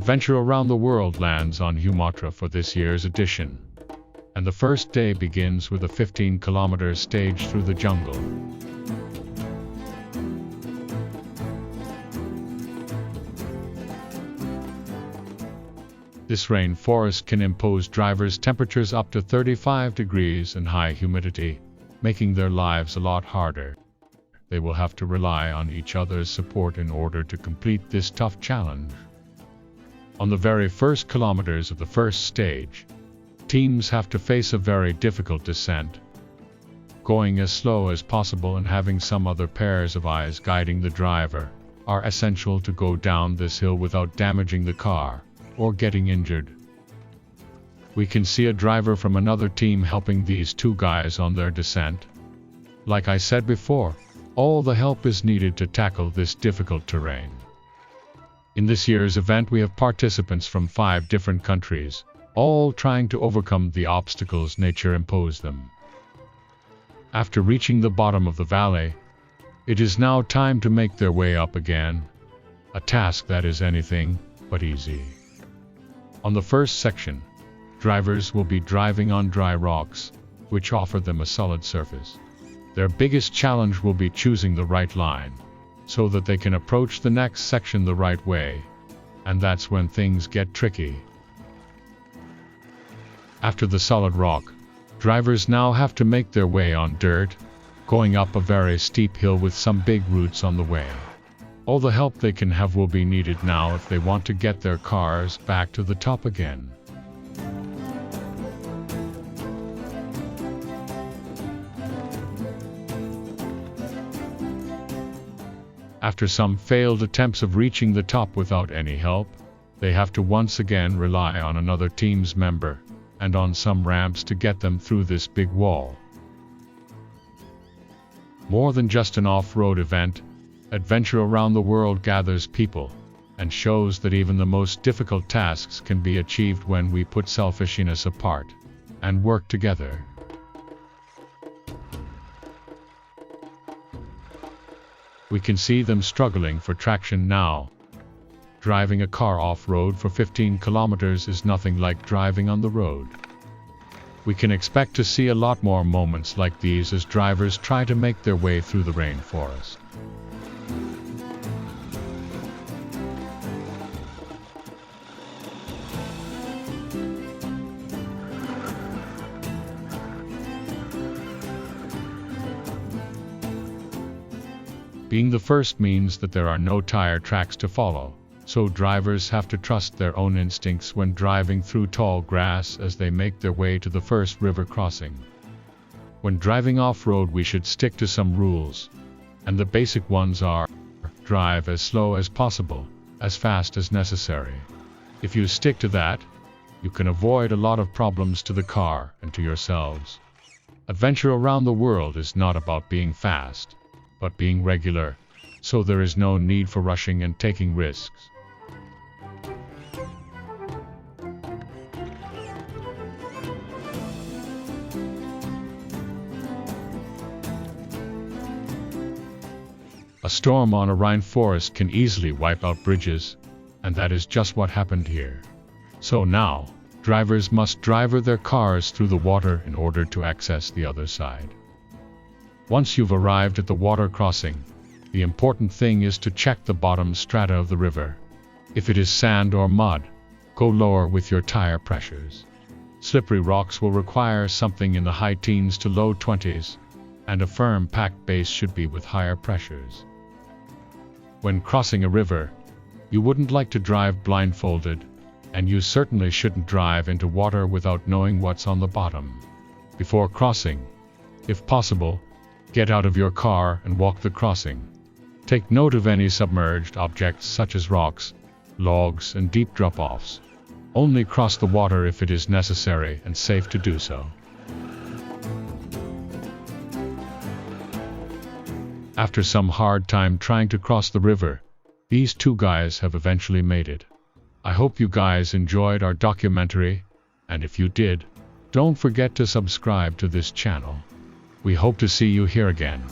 Adventure Around the World lands on Sumatra for this year's edition. And the first day begins with a 15-kilometer stage through the jungle. This rainforest can impose drivers temperatures up to 35 degrees and high humidity, making their lives a lot harder. They will have to rely on each other's support in order to complete this tough challenge. On the very first kilometers of the first stage, teams have to face a very difficult descent. Going as slow as possible and having some other pairs of eyes guiding the driver are essential to go down this hill without damaging the car or getting injured. We can see a driver from another team helping these two guys on their descent. Like I said before, all the help is needed to tackle this difficult terrain. In this year's event we have participants from 5 different countries, all trying to overcome the obstacles nature imposed them. After reaching the bottom of the valley, it is now time to make their way up again, a task that is anything but easy. On the first section, drivers will be driving on dry rocks, which offer them a solid surface. Their biggest challenge will be choosing the right line, so that they can approach the next section the right way, and that's when things get tricky. After the solid rock, drivers now have to make their way on dirt, going up a very steep hill with some big roots on the way. All the help they can have will be needed now if they want to get their cars back to the top again. After some failed attempts of reaching the top without any help, they have to once again rely on another team's member and on some ramps to get them through this big wall. More than just an off-road event, Adventure Around the World gathers people and shows that even the most difficult tasks can be achieved when we put selfishness apart and work together. We can see them struggling for traction now. Driving a car off-road for 15 kilometers is nothing like driving on the road. We can expect to see a lot more moments like these as drivers try to make their way through the rainforest. Being the first means that there are no tire tracks to follow, so drivers have to trust their own instincts when driving through tall grass as they make their way to the first river crossing. When driving off-road we should stick to some rules, and the basic ones are: drive as slow as possible, as fast as necessary. If you stick to that, you can avoid a lot of problems to the car and to yourselves. Adventure Around the World is not about being fast, but being regular, so there is no need for rushing and taking risks. A storm on a rainforest can easily wipe out bridges, and that is just what happened here. So now, drivers must drive their cars through the water in order to access the other side. Once you've arrived at the water crossing, the important thing is to check the bottom strata of the river. If it is sand or mud, go lower with your tire pressures. Slippery rocks will require something in the high teens to low 20s, and a firm packed base should be with higher pressures. When crossing a river, you wouldn't like to drive blindfolded, and you certainly shouldn't drive into water without knowing what's on the bottom. Before crossing, if possible, get out of your car and walk the crossing. Take note of any submerged objects such as rocks, logs, and deep drop-offs. Only cross the water if it is necessary and safe to do so. After some hard time trying to cross the river, these two guys have eventually made it. I hope you guys enjoyed our documentary, and if you did, don't forget to subscribe to this channel. We hope to see you here again.